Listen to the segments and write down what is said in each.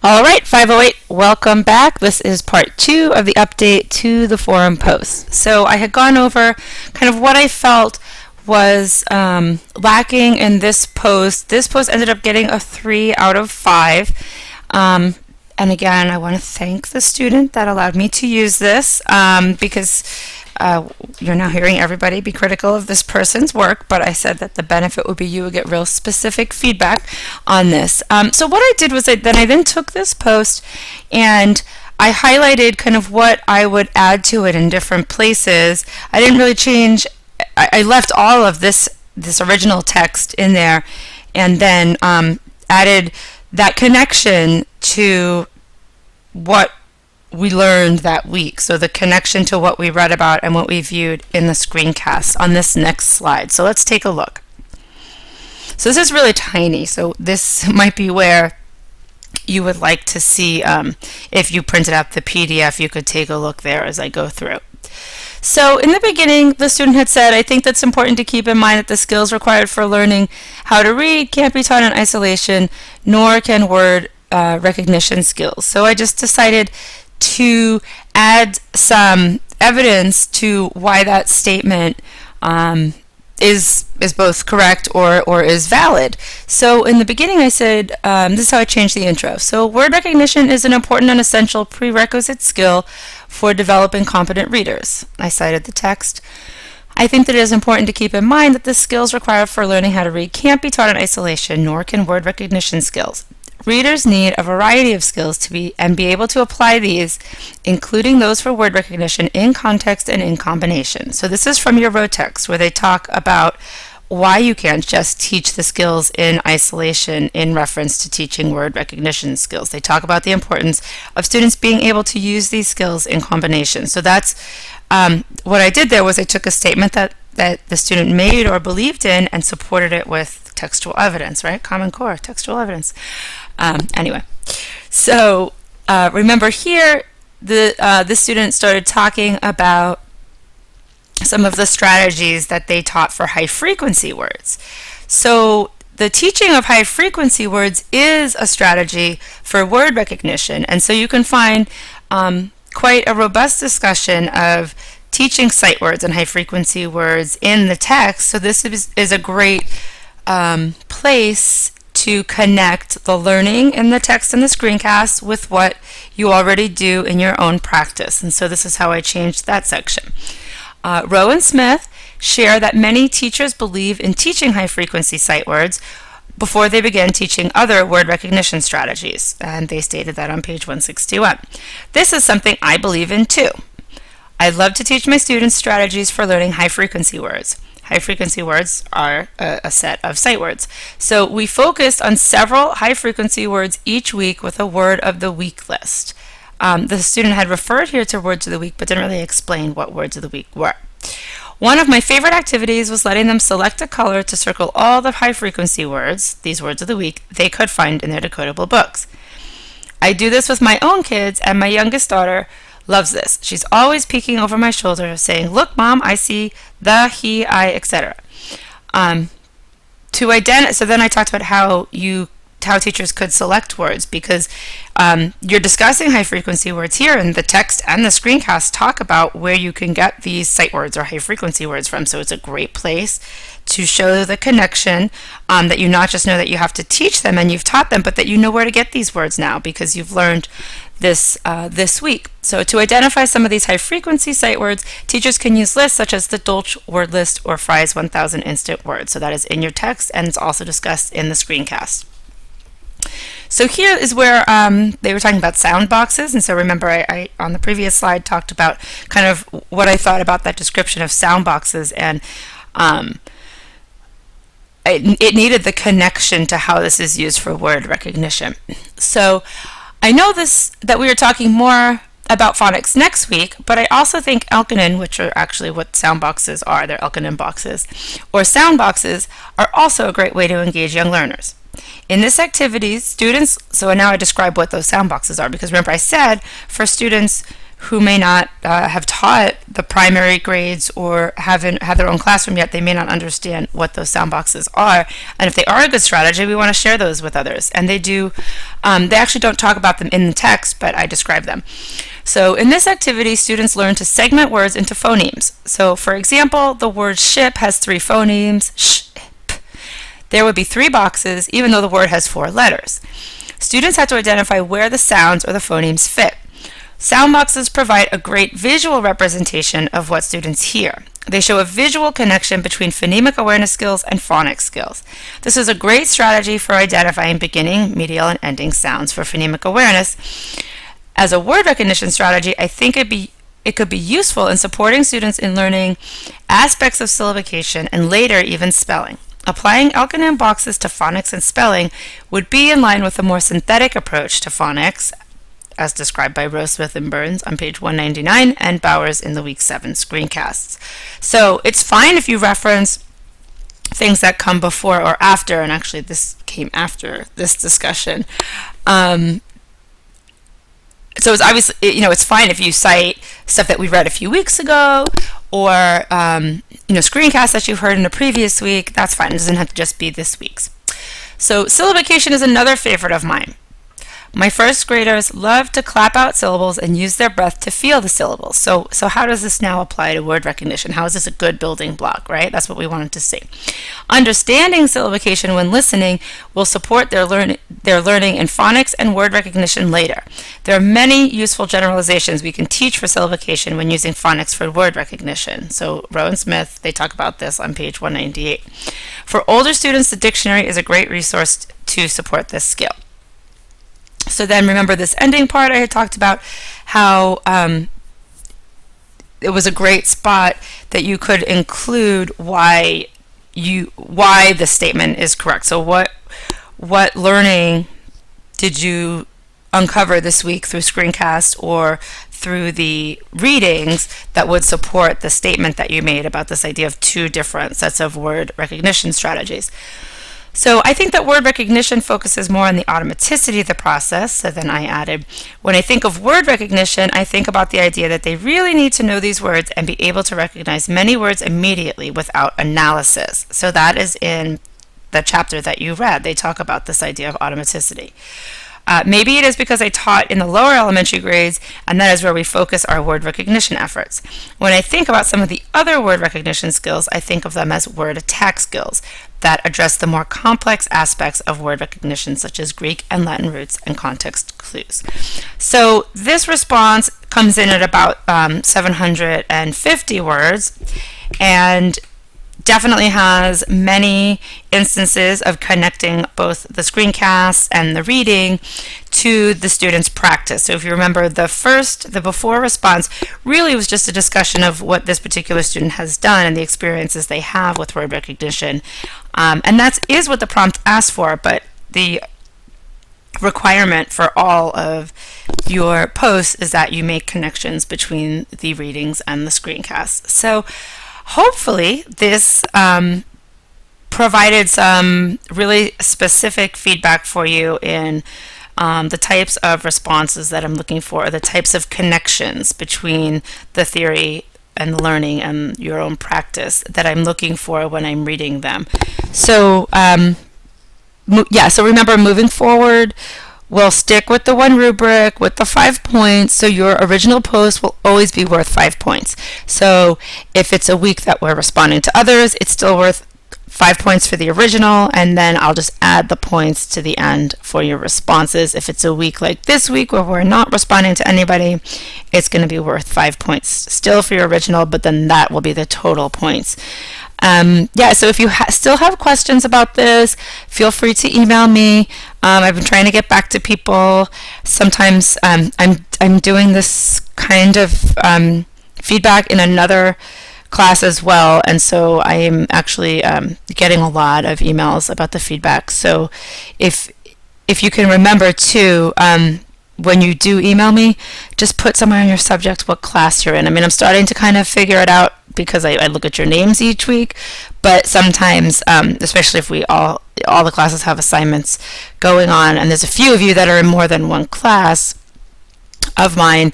All right, 508, welcome back. This is part 2 of the update to the forum post. So I had gone over kind of what I felt was lacking in this post. This post ended up getting a 3 out of 5. And again, I want to thank the student that allowed me to use this because you're now hearing everybody be critical of this person's work, but I said that the benefit would be you would get real specific feedback on this. So what I did was I then took this post and I highlighted kind of what I would add to it in different places. I didn't really change. I left all of this original text in there and then added that connection to what we learned that week. So the connection to what we read about and what we viewed in the screencast on this next slide. So let's take a look. So this is really tiny. So this might be where you would like to see, if you printed out the PDF, you could take a look there as I go through. So in the beginning, the student had said, I think that's important to keep in mind that the skills required for learning how to read can't be taught in isolation, nor can word recognition skills. So I just decided to add some evidence to why that statement is both correct or is valid. So in the beginning I said, this is how I changed the intro. So word recognition is an important and essential prerequisite skill for developing competent readers. I cited the text. I think that it is important to keep in mind that the skills required for learning how to read can't be taught in isolation, nor can word recognition skills. Readers need a variety of skills to be able to apply these, including those for word recognition, in context and in combination. So this is from your row text where they talk about why you can't just teach the skills in isolation in reference to teaching word recognition skills. They talk about the importance of students being able to use these skills in combination. So that's what I did there was I took a statement that the student made or believed in and supported it with textual evidence, right? Common Core, textual evidence. Anyway, so remember here, the student started talking about some of the strategies that they taught for high frequency words. So the teaching of high frequency words is a strategy for word recognition, and so you can find quite a robust discussion of teaching sight words and high frequency words in the text. So this is a great place to connect the learning in the text and the screencast with what you already do in your own practice. And so this is how I changed that section. Rowe and Smith share that many teachers believe in teaching high-frequency sight words before they begin teaching other word recognition strategies. And they stated that on page 161. This is something I believe in too. I love to teach my students strategies for learning high-frequency words. High-frequency words are a set of sight words. So we focused on several high-frequency words each week with a word of the week list. The student had referred here to words of the week but didn't really explain what words of the week were. One of my favorite activities was letting them select a color to circle all the high-frequency words, these words of the week, they could find in their decodable books. I do this with my own kids, and my youngest daughter loves this. She's always peeking over my shoulder saying, "Look, Mom, I see the, he, I, etc." So then I talked about how teachers could select words because you're discussing high frequency words here, and the text and the screencast talk about where you can get these sight words or high frequency words from. So it's a great place to show the connection, that you not just know that you have to teach them and you've taught them, but that you know where to get these words now because you've learned this week. So to identify some of these high frequency sight words, teachers can use lists such as the Dolch word list or Fry's 1000 instant words. So that is in your text and it's also discussed in the screencast. So here is where they were talking about sound boxes, and so remember I on the previous slide talked about kind of what I thought about that description of sound boxes, and it needed the connection to how this is used for word recognition. So I know that we are talking more about phonics next week, but I also think Elkonin, which are actually what sound boxes are, they're Elkonin boxes, or sound boxes, are also a great way to engage young learners. In this activity, students, so now I describe what those sound boxes are, because remember I said for students who may not have taught the primary grades or haven't have their own classroom yet, they may not understand what those sound boxes are. And if they are a good strategy, we want to share those with others. And they do, they actually don't talk about them in the text, but I describe them. So in this activity, students learn to segment words into phonemes. So for example, the word ship has 3 phonemes, ship. There would be 3 boxes, even though the word has 4 letters. Students have to identify where the sounds or the phonemes fit. Sound boxes provide a great visual representation of what students hear. They show a visual connection between phonemic awareness skills and phonics skills. This is a great strategy for identifying beginning, medial, and ending sounds for phonemic awareness. As a word recognition strategy, I think it could be useful in supporting students in learning aspects of syllabication and later even spelling. Applying Elkanon boxes to phonics and spelling would be in line with a more synthetic approach to phonics, as described by Rose, Smith, and Burns on page 199 and Bowers in the Week 7 screencasts. So it's fine if you reference things that come before or after, and actually this came after this discussion. So it's obviously, it's fine if you cite stuff that we read a few weeks ago or, screencasts that you've heard in a previous week. That's fine. It doesn't have to just be this week's. So syllabication is another favorite of mine. My first graders love to clap out syllables and use their breath to feel the syllables. So how does this now apply to word recognition? How is this a good building block, right? That's what we wanted to see. Understanding syllabication when listening will support their learning in phonics and word recognition later. There are many useful generalizations we can teach for syllabication when using phonics for word recognition. So Rowe and Smith, they talk about this on page 198. For older students, the dictionary is a great resource to support this skill. So then remember this ending part I had talked about, how it was a great spot that you could include why the statement is correct. So what learning did you uncover this week through screencast or through the readings that would support the statement that you made about this idea of 2 different sets of word recognition strategies? So I think that word recognition focuses more on the automaticity of the process. So then I added, when I think of word recognition, I think about the idea that they really need to know these words and be able to recognize many words immediately without analysis. So that is in the chapter that you read. They talk about this idea of automaticity. Maybe it is because I taught in the lower elementary grades, and that is where we focus our word recognition efforts. When I think about some of the other word recognition skills, I think of them as word attack skills that address the more complex aspects of word recognition, such as Greek and Latin roots and context clues. So this response comes in at about 750 words, and definitely has many instances of connecting both the screencasts and the reading to the student's practice. So if you remember, the before response really was just a discussion of what this particular student has done and the experiences they have with word recognition. And that is what the prompt asks for, but the requirement for all of your posts is that you make connections between the readings and the screencasts. So hopefully this provided some really specific feedback for you in the types of responses that I'm looking for, the types of connections between the theory and the learning and your own practice that I'm looking for when I'm reading them. So so remember, moving forward, we'll stick with the 1 rubric with the 5 points, so your original post will always be worth 5 points. So if it's a week that we're responding to others, it's still worth 5 points for the original, and then I'll just add the points to the end for your responses. If it's a week like this week where we're not responding to anybody, it's going to be worth 5 points still for your original, but then that will be the total points. So if you still have questions about this, feel free to email me. I've been trying to get back to people. Sometimes I'm doing this kind of feedback in another class as well, and so I am actually getting a lot of emails about the feedback. So if you can remember too, when you do email me, just put somewhere in your subject what class you're in. I mean, I'm starting to kind of figure it out because I look at your names each week, but sometimes, especially if all the classes have assignments going on, and there's a few of you that are in more than one class of mine,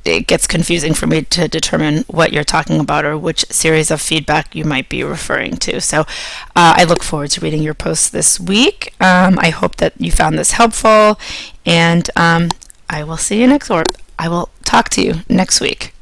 it gets confusing for me to determine what you're talking about or which series of feedback you might be referring to. So I look forward to reading your posts this week. I hope that you found this helpful, and I will see you next, or I will talk to you next week.